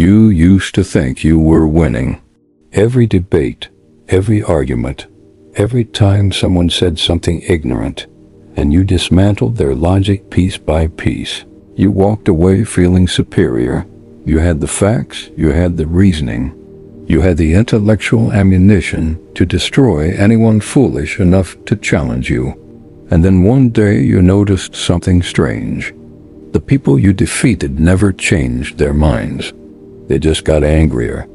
You used to think you were winning. Every debate, every argument, every time someone said something ignorant, and you dismantled their logic piece by piece. You walked away feeling superior. You had the facts, you had the reasoning. You had the intellectual ammunition to destroy anyone foolish enough to challenge you. And then one day you noticed something strange. The people you defeated never changed their minds. They just got angrier.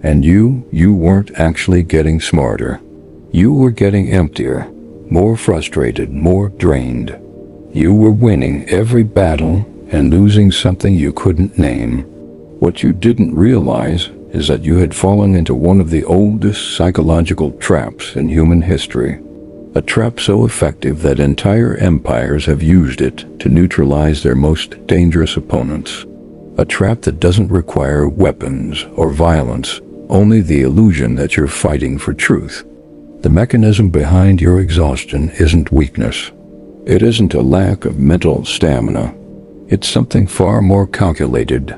And you weren't actually getting smarter. You were getting emptier, more frustrated, more drained. You were winning every battle and losing something you couldn't name. What you didn't realize is that you had fallen into one of the oldest psychological traps in human history. A trap so effective that entire empires have used it to neutralize their most dangerous opponents. A trap that doesn't require weapons or violence, only the illusion that you're fighting for truth. The mechanism behind your exhaustion isn't weakness. It isn't a lack of mental stamina. It's something far more calculated.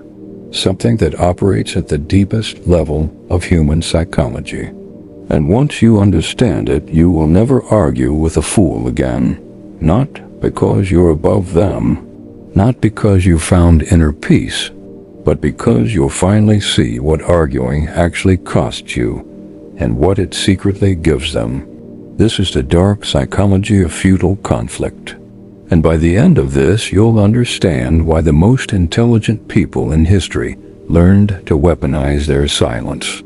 Something that operates at the deepest level of human psychology. And once you understand it, you will never argue with a fool again. Not because you're above them, not because you found inner peace, but because you'll finally see what arguing actually costs you and what it secretly gives them. This is the dark psychology of futile conflict. And by the end of this, you'll understand why the most intelligent people in history learned to weaponize their silence.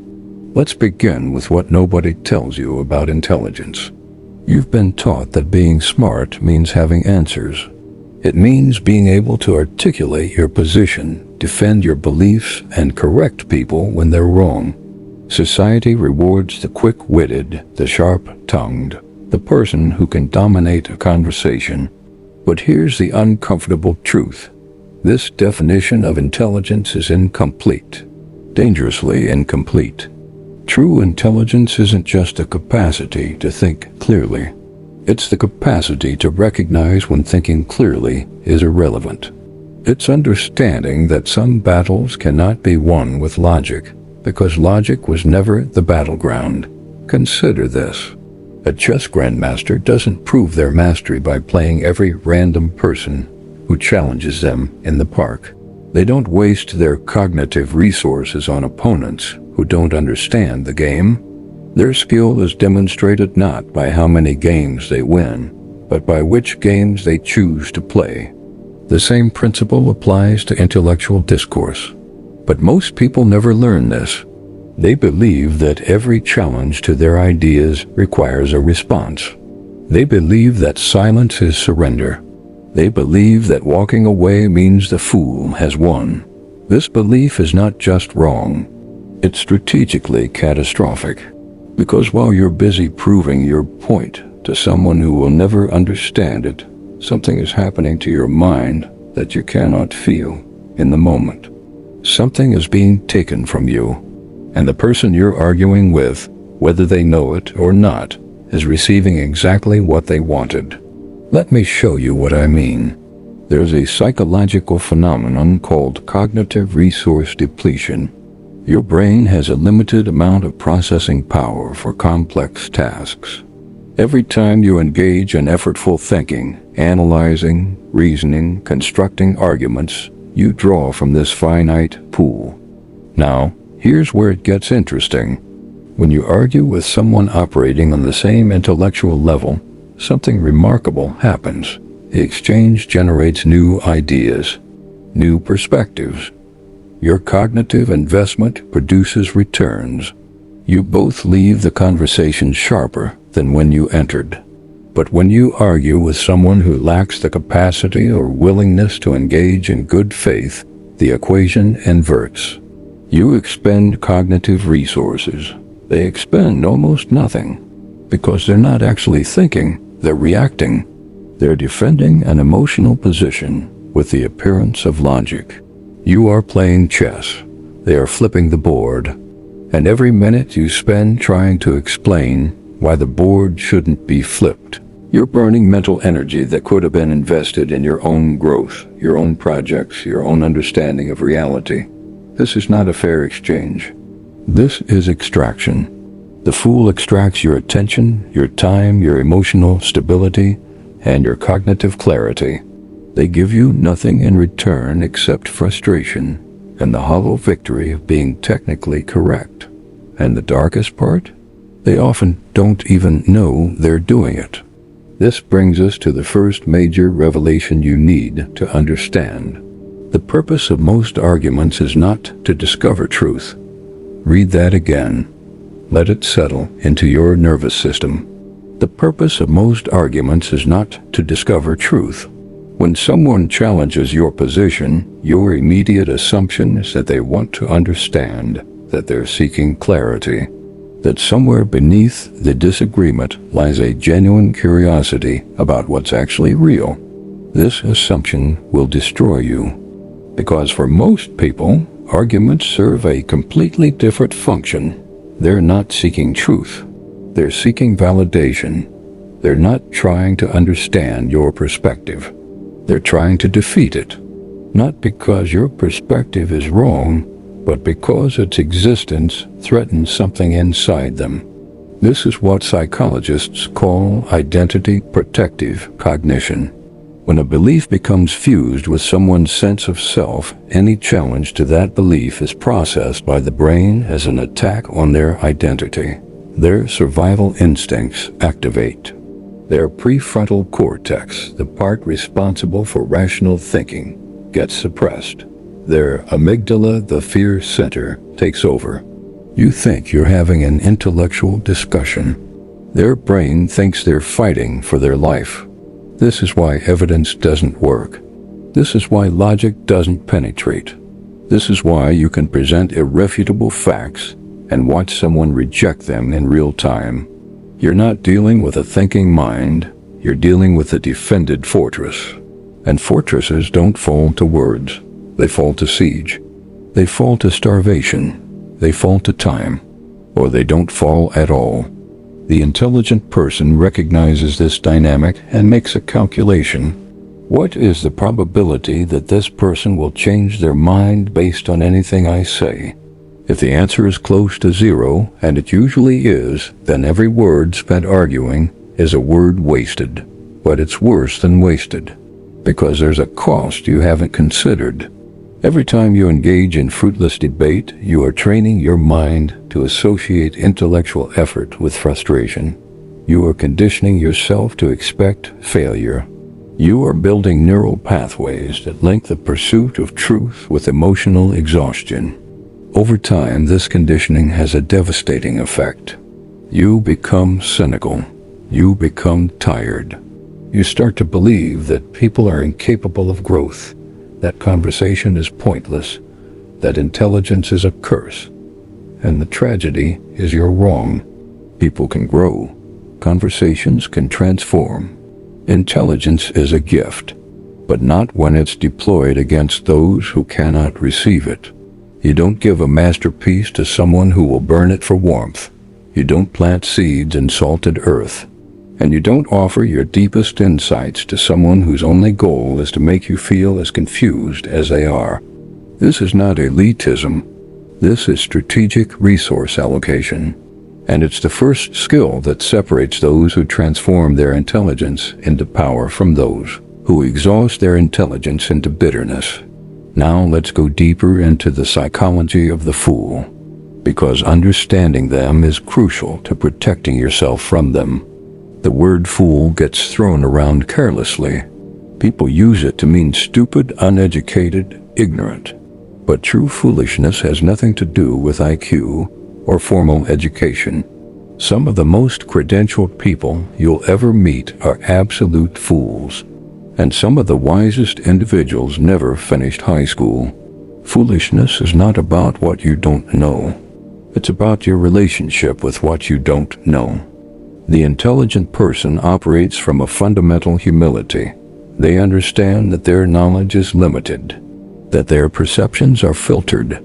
Let's begin with what nobody tells you about intelligence. You've been taught that being smart means having answers. It means being able to articulate your position, defend your beliefs, and correct people when they're wrong. Society rewards the quick-witted, the sharp-tongued, the person who can dominate a conversation. But here's the uncomfortable truth. This definition of intelligence is incomplete, dangerously incomplete. True intelligence isn't just a capacity to think clearly. It's the capacity to recognize when thinking clearly is irrelevant. It's understanding that some battles cannot be won with logic, because logic was never the battleground. Consider this. A chess grandmaster doesn't prove their mastery by playing every random person who challenges them in the park. They don't waste their cognitive resources on opponents who don't understand the game. Their skill is demonstrated not by how many games they win, but by which games they choose to play. The same principle applies to intellectual discourse. But most people never learn this. They believe that every challenge to their ideas requires a response. They believe that silence is surrender. They believe that walking away means the fool has won. This belief is not just wrong. It's strategically catastrophic. Because while you're busy proving your point to someone who will never understand it, something is happening to your mind that you cannot feel in the moment. Something is being taken from you, and the person you're arguing with, whether they know it or not, is receiving exactly what they wanted. Let me show you what I mean. There's a psychological phenomenon called cognitive resource depletion. Your brain has a limited amount of processing power for complex tasks. Every time you engage in effortful thinking, analyzing, reasoning, constructing arguments, you draw from this finite pool. Now, here's where it gets interesting. When you argue with someone operating on the same intellectual level, something remarkable happens. The exchange generates new ideas, new perspectives. Your cognitive investment produces returns. You both leave the conversation sharper than when you entered. But when you argue with someone who lacks the capacity or willingness to engage in good faith, the equation inverts. You expend cognitive resources. They expend almost nothing, because they're not actually thinking, they're reacting. They're defending an emotional position with the appearance of logic. You are playing chess. They are flipping the board. And every minute you spend trying to explain why the board shouldn't be flipped, you're burning mental energy that could have been invested in your own growth, your own projects, your own understanding of reality. This is not a fair exchange. This is extraction. The fool extracts your attention, your time, your emotional stability, and your cognitive clarity. They give you nothing in return except frustration and the hollow victory of being technically correct. And the darkest part? They often don't even know they're doing it. This brings us to the first major revelation you need to understand. The purpose of most arguments is not to discover truth. Read that again. Let it settle into your nervous system. The purpose of most arguments is not to discover truth. When someone challenges your position, your immediate assumption is that they want to understand, that they're seeking clarity, that somewhere beneath the disagreement lies a genuine curiosity about what's actually real. This assumption will destroy you, because for most people, arguments serve a completely different function. They're not seeking truth. They're seeking validation. They're not trying to understand your perspective. They're trying to defeat it, not because your perspective is wrong, but because its existence threatens something inside them. This is what psychologists call identity protective cognition. When a belief becomes fused with someone's sense of self, any challenge to that belief is processed by the brain as an attack on their identity. Their survival instincts activate. Their prefrontal cortex, the part responsible for rational thinking, gets suppressed. Their amygdala, the fear center, takes over. You think you're having an intellectual discussion. Their brain thinks they're fighting for their life. This is why evidence doesn't work. This is why logic doesn't penetrate. This is why you can present irrefutable facts and watch someone reject them in real time. You're not dealing with a thinking mind, you're dealing with a defended fortress. And fortresses don't fall to words, they fall to siege. They fall to starvation, they fall to time, or they don't fall at all. The intelligent person recognizes this dynamic and makes a calculation. What is the probability that this person will change their mind based on anything I say? If the answer is close to zero, and it usually is, then every word spent arguing is a word wasted. But it's worse than wasted, because there's a cost you haven't considered. Every time you engage in fruitless debate, you are training your mind to associate intellectual effort with frustration. You are conditioning yourself to expect failure. You are building neural pathways that link the pursuit of truth with emotional exhaustion. Over time, this conditioning has a devastating effect. You become cynical. You become tired. You start to believe that people are incapable of growth, that conversation is pointless, that intelligence is a curse. And the tragedy is you're wrong. People can grow. Conversations can transform. Intelligence is a gift, but not when it's deployed against those who cannot receive it. You don't give a masterpiece to someone who will burn it for warmth. You don't plant seeds in salted earth. And you don't offer your deepest insights to someone whose only goal is to make you feel as confused as they are. This is not elitism. This is strategic resource allocation. And it's the first skill that separates those who transform their intelligence into power from those who exhaust their intelligence into bitterness. Now let's go deeper into the psychology of the fool, because understanding them is crucial to protecting yourself from them. The word fool gets thrown around carelessly. People use it to mean stupid, uneducated, ignorant. But true foolishness has nothing to do with IQ or formal education. Some of the most credentialed people you'll ever meet are absolute fools. And some of the wisest individuals never finished high school. Foolishness is not about what you don't know. It's about your relationship with what you don't know. The intelligent person operates from a fundamental humility. They understand that their knowledge is limited, that their perceptions are filtered,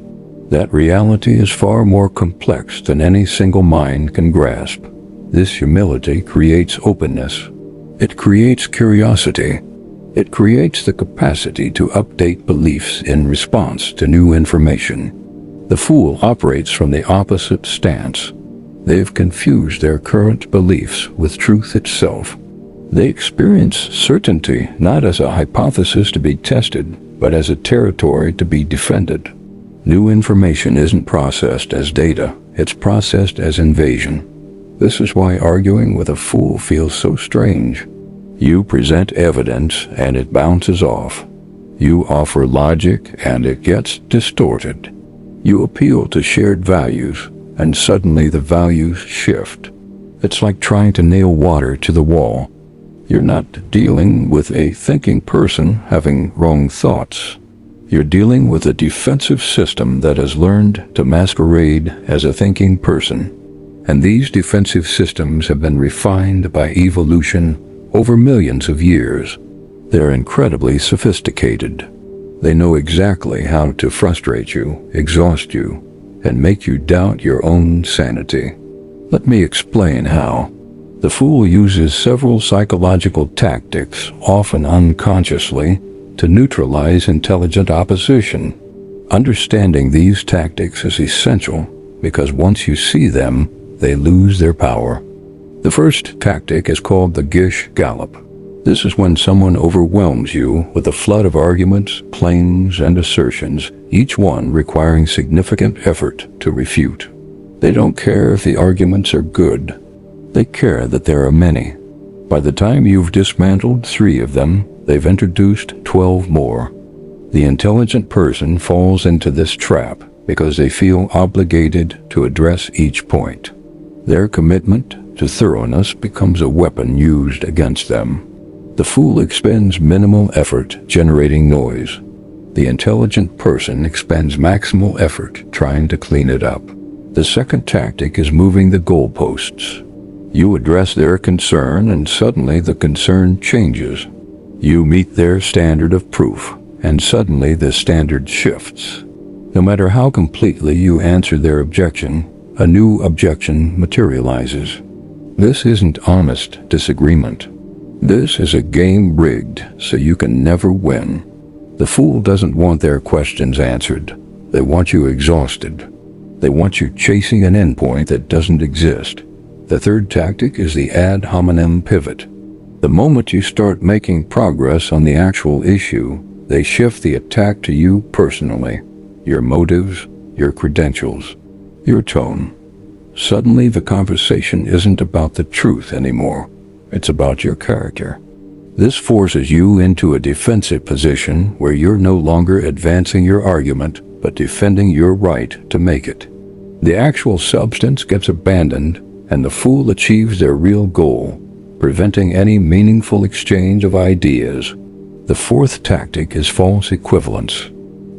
that reality is far more complex than any single mind can grasp. This humility creates openness. It creates curiosity. It creates the capacity to update beliefs in response to new information. The fool operates from the opposite stance. They've confused their current beliefs with truth itself. They experience certainty not as a hypothesis to be tested, but as a territory to be defended. New information isn't processed as data, it's processed as invasion. This is why arguing with a fool feels so strange. You present evidence and it bounces off. You offer logic and it gets distorted. You appeal to shared values and suddenly the values shift. It's like trying to nail water to the wall. You're not dealing with a thinking person having wrong thoughts. You're dealing with a defensive system that has learned to masquerade as a thinking person. And these defensive systems have been refined by evolution over millions of years. They're incredibly sophisticated. They know exactly how to frustrate you, exhaust you, and make you doubt your own sanity. Let me explain how. The fool uses several psychological tactics, often unconsciously, to neutralize intelligent opposition. Understanding these tactics is essential because once you see them, they lose their power. The first tactic is called the Gish Gallop. This is when someone overwhelms you with a flood of arguments, claims, and assertions, each one requiring significant effort to refute. They don't care if the arguments are good. They care that there are many. By the time you've dismantled 3 of them, they've introduced 12 more. The intelligent person falls into this trap because they feel obligated to address each point. Their commitment to thoroughness becomes a weapon used against them. The fool expends minimal effort generating noise. The intelligent person expends maximal effort trying to clean it up. The second tactic is moving the goalposts. You address their concern and suddenly the concern changes. You meet their standard of proof and suddenly the standard shifts. No matter how completely you answer their objection, a new objection materializes. This isn't honest disagreement. This is a game rigged so you can never win. The fool doesn't want their questions answered. They want you exhausted. They want you chasing an endpoint that doesn't exist. The third tactic is the ad hominem pivot. The moment you start making progress on the actual issue, they shift the attack to you personally, your motives, your credentials, your tone. Suddenly the conversation isn't about the truth anymore. It's about your character. This forces you into a defensive position where you're no longer advancing your argument, but defending your right to make it. The actual substance gets abandoned, and the fool achieves their real goal, preventing any meaningful exchange of ideas. The fourth tactic is false equivalence.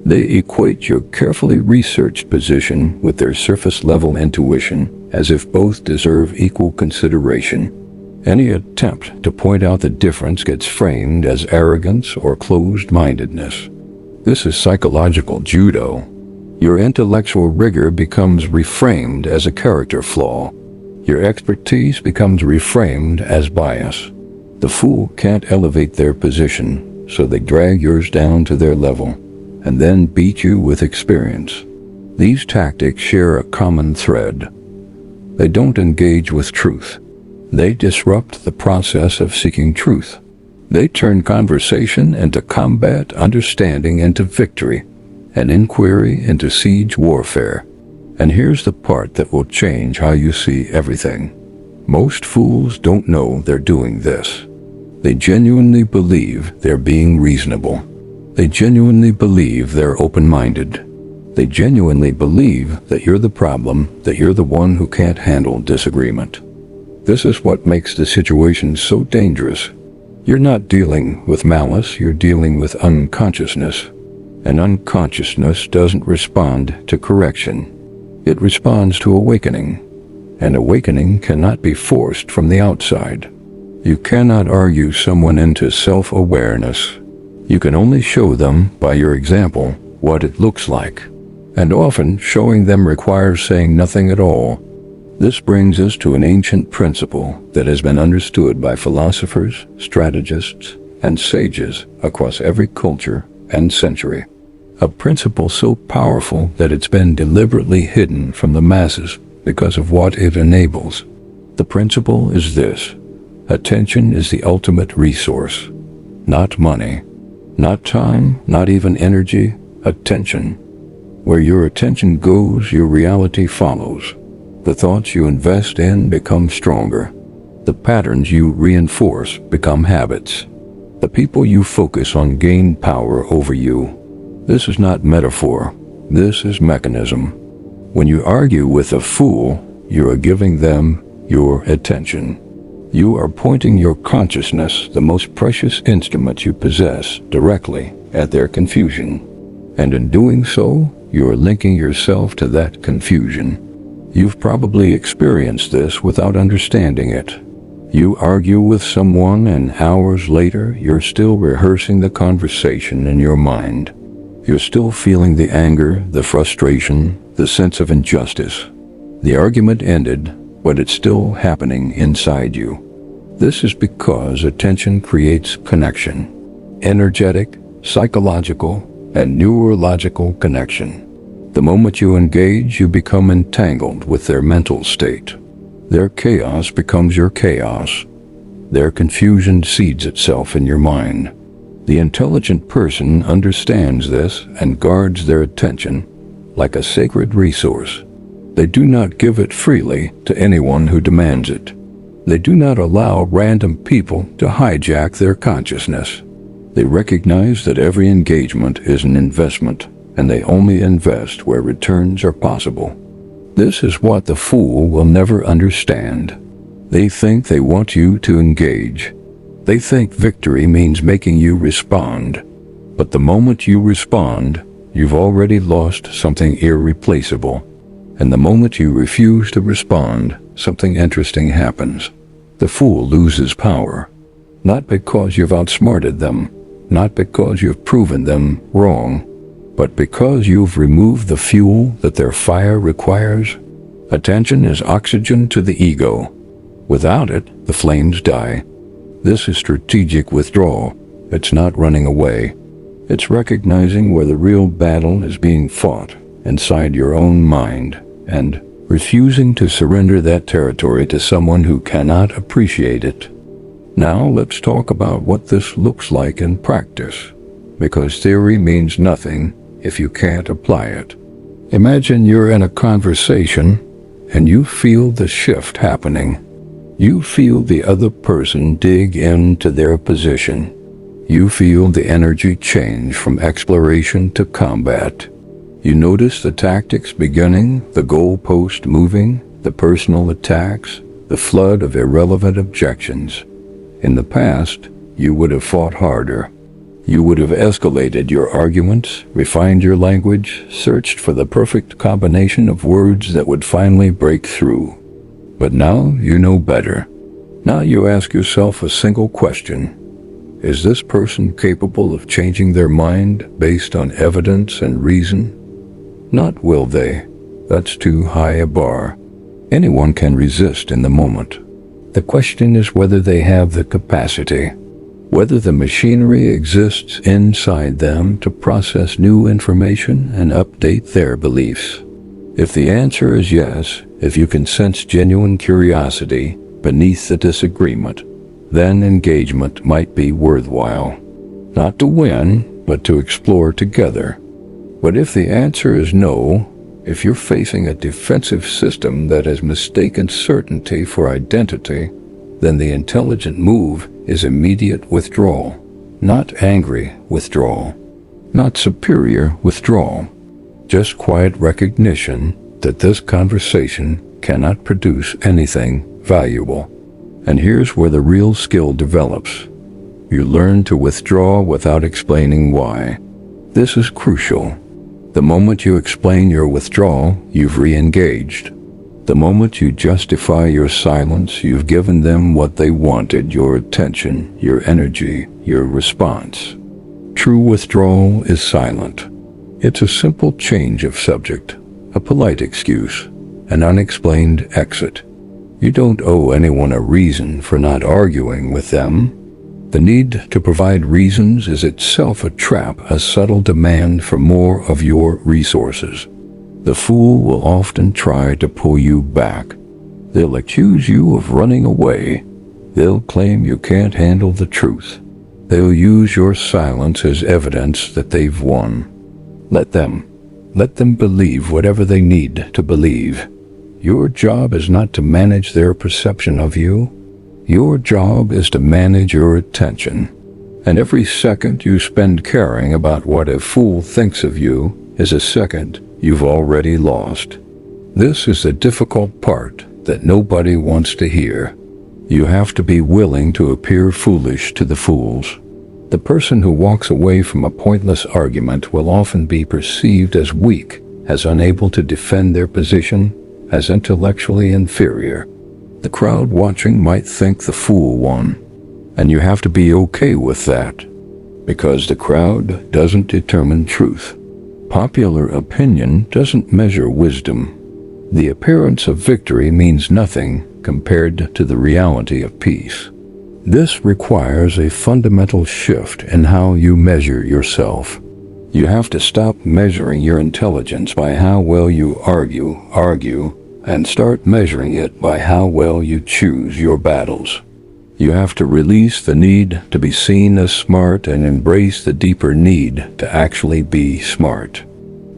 They equate your carefully researched position with their surface-level intuition, as if both deserve equal consideration. Any attempt to point out the difference gets framed as arrogance or closed-mindedness. This is psychological judo. Your intellectual rigor becomes reframed as a character flaw. Your expertise becomes reframed as bias. The fool can't elevate their position, so they drag yours down to their level, and then beat you with experience. These tactics share a common thread. They don't engage with truth. They disrupt the process of seeking truth. They turn conversation into combat, understanding into victory, and inquiry into siege warfare. And here's the part that will change how you see everything. Most fools don't know they're doing this. They genuinely believe they're being reasonable. They genuinely believe they're open-minded. They genuinely believe that you're the problem, that you're the one who can't handle disagreement. This is what makes the situation so dangerous. You're not dealing with malice, you're dealing with unconsciousness. And unconsciousness doesn't respond to correction. It responds to awakening. And awakening cannot be forced from the outside. You cannot argue someone into self-awareness. You can only show them, by your example, what it looks like. And often, showing them requires saying nothing at all. This brings us to an ancient principle that has been understood by philosophers, strategists, and sages across every culture and century. A principle so powerful that it's been deliberately hidden from the masses because of what it enables. The principle is this: attention is the ultimate resource. Not money, not time, not even energy. Attention. Where your attention goes, your reality follows. The thoughts you invest in become stronger. The patterns you reinforce become habits. The people you focus on gain power over you. This is not metaphor. This is mechanism. When you argue with a fool, you are giving them your attention. You are pointing your consciousness, the most precious instrument you possess, directly at their confusion. And in doing so, you are linking yourself to that confusion. You've probably experienced this without understanding it. You argue with someone and hours later, you're still rehearsing the conversation in your mind. You're still feeling the anger, the frustration, the sense of injustice. The argument ended, but it's still happening inside you. This is because attention creates connection. Energetic, psychological, and neurological connection. The moment you engage, you become entangled with their mental state. Their chaos becomes your chaos. Their confusion seeds itself in your mind. The intelligent person understands this and guards their attention like a sacred resource. They do not give it freely to anyone who demands it. They do not allow random people to hijack their consciousness. They recognize that every engagement is an investment, and they only invest where returns are possible. This is what the fool will never understand. They think they want you to engage. They think victory means making you respond. But the moment you respond, you've already lost something irreplaceable. And the moment you refuse to respond, something interesting happens. The fool loses power. Not because you've outsmarted them, not because you've proven them wrong, but because you've removed the fuel that their fire requires. Attention is oxygen to the ego. Without it, the flames die. This is strategic withdrawal. It's not running away. It's recognizing where the real battle is being fought, inside your own mind, and refusing to surrender that territory to someone who cannot appreciate it. Now let's talk about what this looks like in practice, because theory means nothing if you can't apply it. Imagine you're in a conversation and you feel the shift happening. You feel the other person dig into their position. You feel the energy change from exploration to combat. You notice the tactics beginning, the goalpost moving, the personal attacks, the flood of irrelevant objections. In the past, you would have fought harder. You would have escalated your arguments, refined your language, searched for the perfect combination of words that would finally break through. But now you know better. Now you ask yourself a single question. Is this person capable of changing their mind based on evidence and reason? Not will they. That's too high a bar. Anyone can resist in the moment. The question is whether they have the capacity, whether the machinery exists inside them to process new information and update their beliefs. If the answer is yes, if you can sense genuine curiosity beneath the disagreement, then engagement might be worthwhile. Not to win, but to explore together. But if the answer is no, if you're facing a defensive system that has mistaken certainty for identity, then the intelligent move is immediate withdrawal, not angry withdrawal, not superior withdrawal, just quiet recognition that this conversation cannot produce anything valuable. And here's where the real skill develops. You learn to withdraw without explaining why. This is crucial. The moment you explain your withdrawal, you've re-engaged. The moment you justify your silence, you've given them what they wanted: your attention, your energy, your response. True withdrawal is silent. It's a simple change of subject, a polite excuse, an unexplained exit. You don't owe anyone a reason for not arguing with them. The need to provide reasons is itself a trap, a subtle demand for more of your resources. The fool will often try to pull you back. They'll accuse you of running away. They'll claim you can't handle the truth. They'll use your silence as evidence that they've won. Let them believe whatever they need to believe. Your job is not to manage their perception of you. Your job is to manage your attention. And every second you spend caring about what a fool thinks of you is a second you've already lost. This is the difficult part that nobody wants to hear. You have to be willing to appear foolish to the fools. The person who walks away from a pointless argument will often be perceived as weak, as unable to defend their position, as intellectually inferior. The crowd watching might think the fool won, and you have to be okay with that, because the crowd doesn't determine truth. Popular opinion doesn't measure wisdom. The appearance of victory means nothing compared to the reality of peace. This requires a fundamental shift in how you measure yourself. You have to stop measuring your intelligence by how well you argue, and start measuring it by how well you choose your battles. You have to release the need to be seen as smart and embrace the deeper need to actually be smart.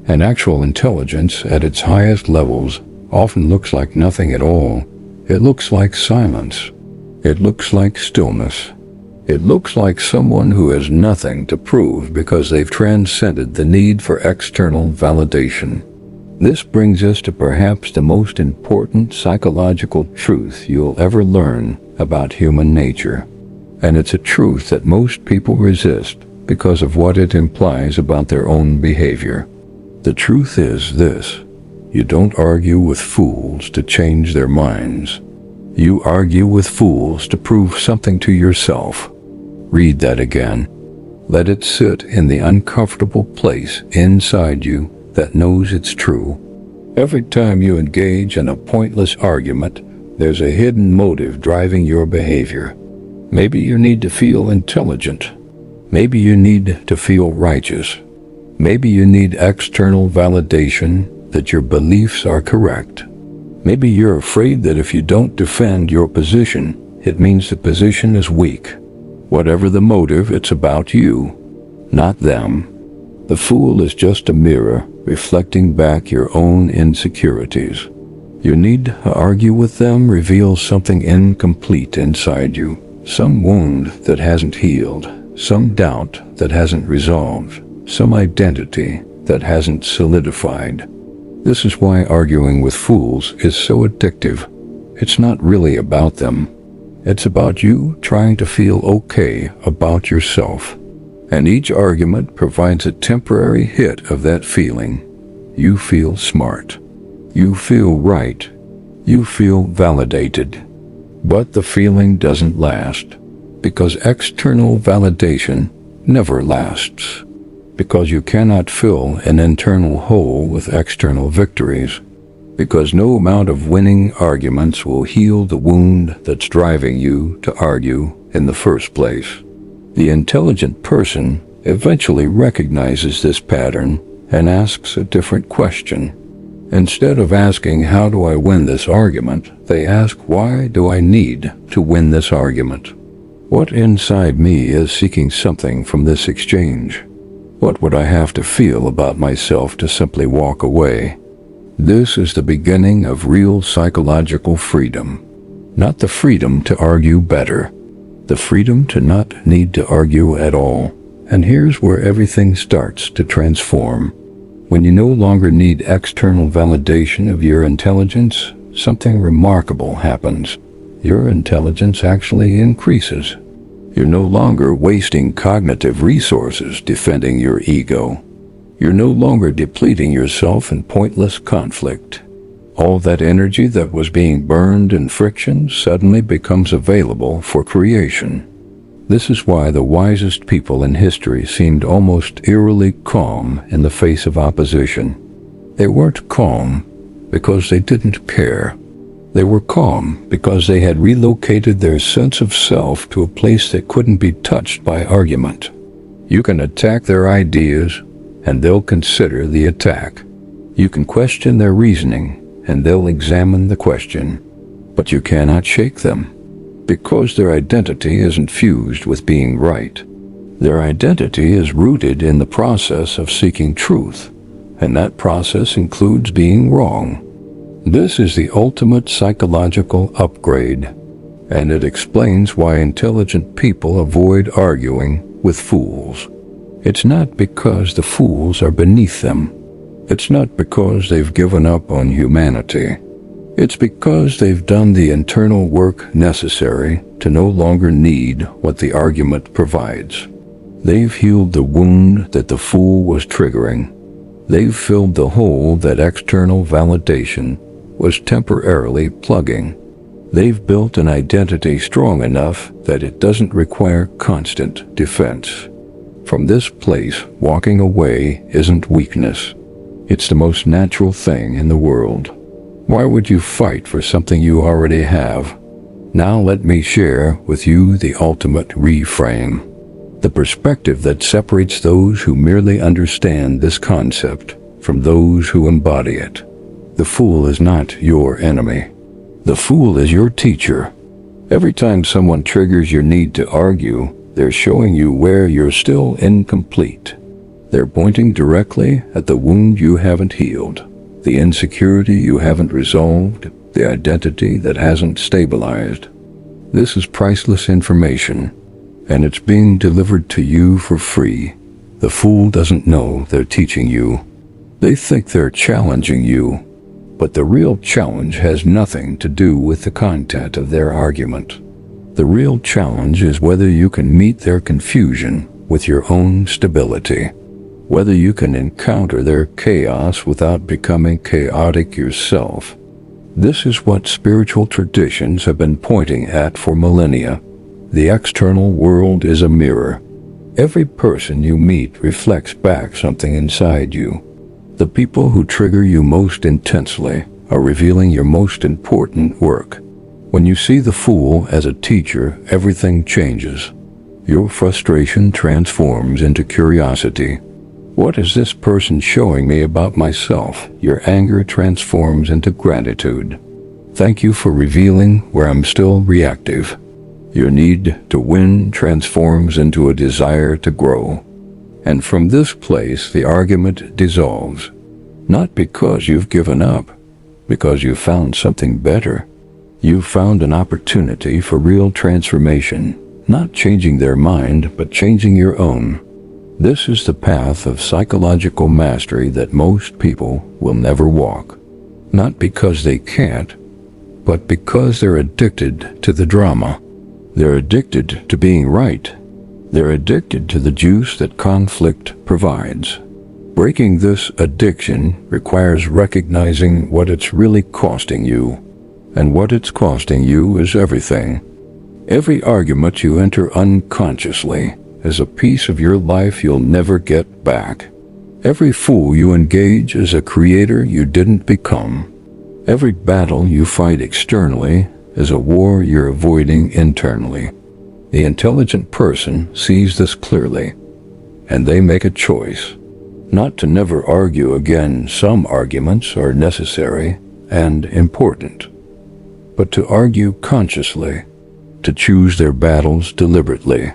And actual intelligence at its highest levels often looks like nothing at all. It looks like silence. It looks like stillness. It looks like someone who has nothing to prove because they've transcended the need for external validation. This brings us to perhaps the most important psychological truth you'll ever learn about human nature. And it's a truth that most people resist because of what it implies about their own behavior. The truth is this: you don't argue with fools to change their minds. You argue with fools to prove something to yourself. Read that again. Let it sit in the uncomfortable place inside you that knows it's true. Every time you engage in a pointless argument, there's a hidden motive driving your behavior. Maybe you need to feel intelligent. Maybe you need to feel righteous. Maybe you need external validation that your beliefs are correct. Maybe you're afraid that if you don't defend your position, it means the position is weak. Whatever the motive, it's about you, not them. The fool is just a mirror reflecting back your own insecurities. Your need to argue with them reveals something incomplete inside you, some wound that hasn't healed, some doubt that hasn't resolved, some identity that hasn't solidified. This is why arguing with fools is so addictive. It's not really about them. It's about you trying to feel okay about yourself. And each argument provides a temporary hit of that feeling. You feel smart. You feel right. You feel validated. But the feeling doesn't last, because external validation never lasts. Because you cannot fill an internal hole with external victories. Because no amount of winning arguments will heal the wound that's driving you to argue in the first place. The intelligent person eventually recognizes this pattern and asks a different question. Instead of asking, how do I win this argument, they ask, why do I need to win this argument? What inside me is seeking something from this exchange? What would I have to feel about myself to simply walk away? This is the beginning of real psychological freedom. Not the freedom to argue better, the freedom to not need to argue at all. And here's where everything starts to transform. When you no longer need external validation of your intelligence, something remarkable happens. Your intelligence actually increases. You're no longer wasting cognitive resources defending your ego. You're no longer depleting yourself in pointless conflict. All that energy that was being burned in friction suddenly becomes available for creation. This is why the wisest people in history seemed almost eerily calm in the face of opposition. They weren't calm because they didn't care. They were calm because they had relocated their sense of self to a place that couldn't be touched by argument. You can attack their ideas, and they'll consider the attack. You can question their reasoning, and they'll examine the question. But you cannot shake them, because their identity isn't fused with being right. Their identity is rooted in the process of seeking truth, and that process includes being wrong. This is the ultimate psychological upgrade, and it explains why intelligent people avoid arguing with fools. It's not because the fools are beneath them. It's not because they've given up on humanity. It's because they've done the internal work necessary to no longer need what the argument provides. They've healed the wound that the fool was triggering. They've filled the hole that external validation was temporarily plugging. They've built an identity strong enough that it doesn't require constant defense. From this place, walking away isn't weakness. It's the most natural thing in the world. Why would you fight for something you already have? Now let me share with you the ultimate reframe. The perspective that separates those who merely understand this concept from those who embody it. The fool is not your enemy. The fool is your teacher. Every time someone triggers your need to argue, they're showing you where you're still incomplete. They're pointing directly at the wound you haven't healed, the insecurity you haven't resolved, the identity that hasn't stabilized. This is priceless information, and it's being delivered to you for free. The fool doesn't know they're teaching you. They think they're challenging you, but the real challenge has nothing to do with the content of their argument. The real challenge is whether you can meet their confusion with your own stability, whether you can encounter their chaos without becoming chaotic yourself. This is what spiritual traditions have been pointing at for millennia. The external world is a mirror. Every person you meet reflects back something inside you. The people who trigger you most intensely are revealing your most important work. When you see the fool as a teacher, everything changes. Your frustration transforms into curiosity. What is this person showing me about myself? Your anger transforms into gratitude. Thank you for revealing where I'm still reactive. Your need to win transforms into a desire to grow. And from this place, the argument dissolves. Not because you've given up, because you've found something better. You've found an opportunity for real transformation, not changing their mind, but changing your own. This is the path of psychological mastery that most people will never walk. Not because they can't, but because they're addicted to the drama. They're addicted to being right. They're addicted to the juice that conflict provides. Breaking this addiction requires recognizing what it's really costing you. And what it's costing you is everything. Every argument you enter unconsciously is a piece of your life you'll never get back. Every fool you engage is a creator you didn't become. Every battle you fight externally is a war you're avoiding internally. The intelligent person sees this clearly, and they make a choice. Not to never argue again. Some arguments are necessary and important, but to argue consciously, to choose their battles deliberately,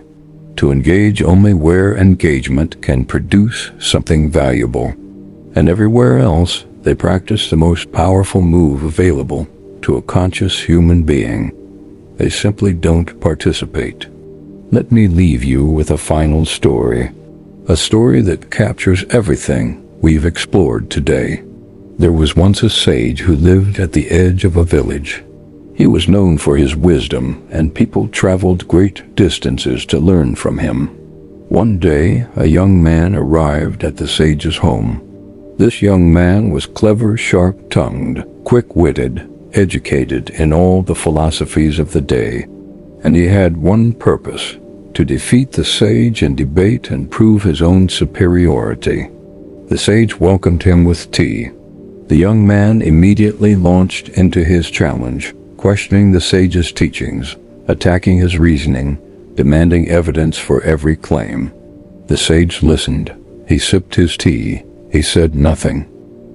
to engage only where engagement can produce something valuable. And everywhere else, they practice the most powerful move available to a conscious human being. They simply don't participate. Let me leave you with a final story. A story that captures everything we've explored today. There was once a sage who lived at the edge of a village. He was known for his wisdom, and people traveled great distances to learn from him. One day, a young man arrived at the sage's home. This young man was clever, sharp-tongued, quick-witted, educated in all the philosophies of the day, and he had one purpose: to defeat the sage in debate and prove his own superiority. The sage welcomed him with tea. The young man immediately launched into his challenge, questioning the sage's teachings, attacking his reasoning, demanding evidence for every claim. The sage listened. He sipped his tea. He said nothing.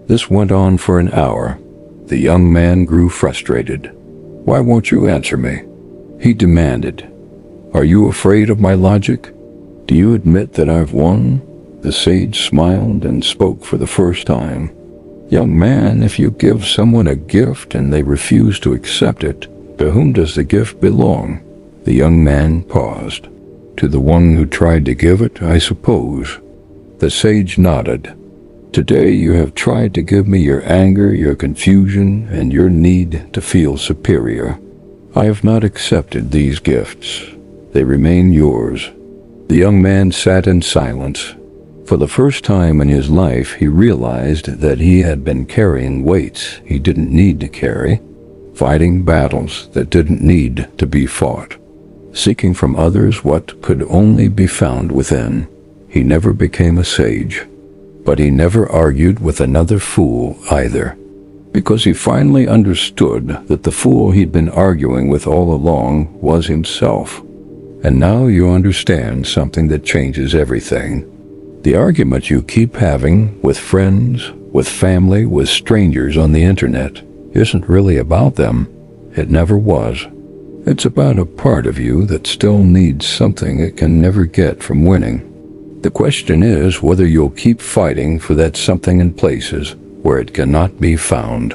This went on for an hour. The young man grew frustrated. "Why won't you answer me?" he demanded. "Are you afraid of my logic? Do you admit that I've won?" The sage smiled and spoke for the first time. "Young man, if you give someone a gift and they refuse to accept it, to whom does the gift belong?" The young man paused. "To the one who tried to give it, I suppose." The sage nodded. "Today you have tried to give me your anger, your confusion, and your need to feel superior. I have not accepted these gifts. They remain yours." The young man sat in silence. For the first time in his life, he realized that he had been carrying weights he didn't need to carry, fighting battles that didn't need to be fought, seeking from others what could only be found within. He never became a sage, but he never argued with another fool either, because he finally understood that the fool he'd been arguing with all along was himself. And now you understand something that changes everything. The argument you keep having with friends, with family, with strangers on the internet isn't really about them. It never was. It's about a part of you that still needs something it can never get from winning. The question is whether you'll keep fighting for that something in places where it cannot be found,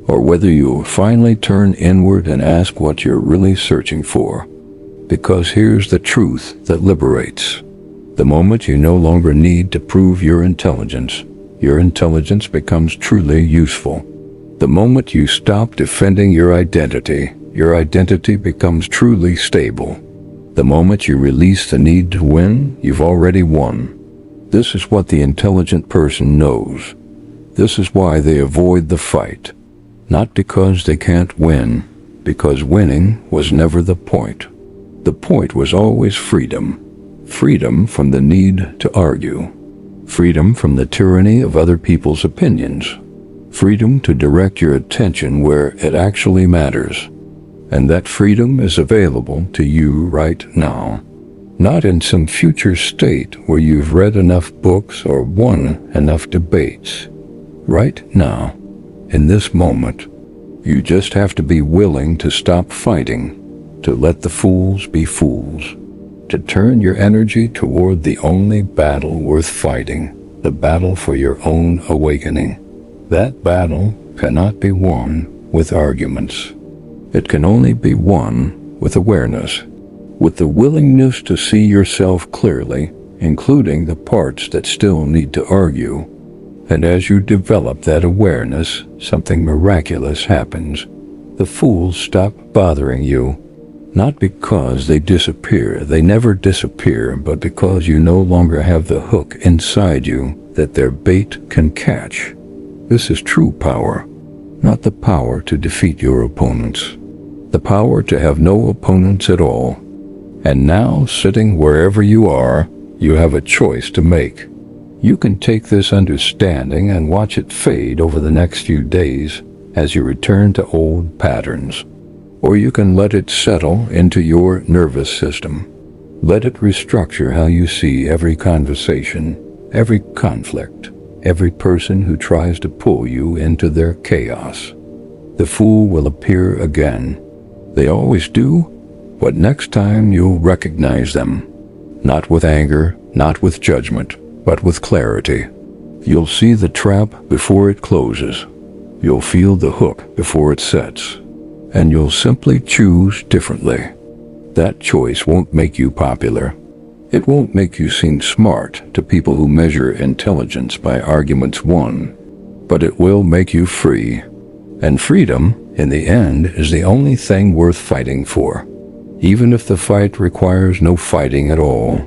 or whether you'll finally turn inward and ask what you're really searching for. Because here's the truth that liberates. The moment you no longer need to prove your intelligence becomes truly useful. The moment you stop defending your identity becomes truly stable. The moment you release the need to win, you've already won. This is what the intelligent person knows. This is why they avoid the fight. Not because they can't win, because winning was never the point. The point was always freedom. Freedom from the need to argue. Freedom from the tyranny of other people's opinions. Freedom to direct your attention where it actually matters. And that freedom is available to you right now. Not in some future state where you've read enough books or won enough debates. Right now, in this moment, you just have to be willing to stop fighting, to let the fools be fools, to turn your energy toward the only battle worth fighting, the battle for your own awakening. That battle cannot be won with arguments. It can only be won with awareness, with the willingness to see yourself clearly, including the parts that still need to argue. And as you develop that awareness, something miraculous happens. The fools stop bothering you. Not because they disappear, they never disappear, but because you no longer have the hook inside you that their bait can catch. This is true power, not the power to defeat your opponents, the power to have no opponents at all. And now, sitting wherever you are, you have a choice to make. You can take this understanding and watch it fade over the next few days as you return to old patterns. Or you can let it settle into your nervous system. Let it restructure how you see every conversation, every conflict, every person who tries to pull you into their chaos. The fool will appear again. They always do, but next time you'll recognize them. Not with anger, not with judgment, but with clarity. You'll see the trap before it closes. You'll feel the hook before it sets. And you'll simply choose differently. That choice won't make you popular. It won't make you seem smart to people who measure intelligence by arguments won, but it will make you free. And freedom, in the end, is the only thing worth fighting for, even if the fight requires no fighting at all.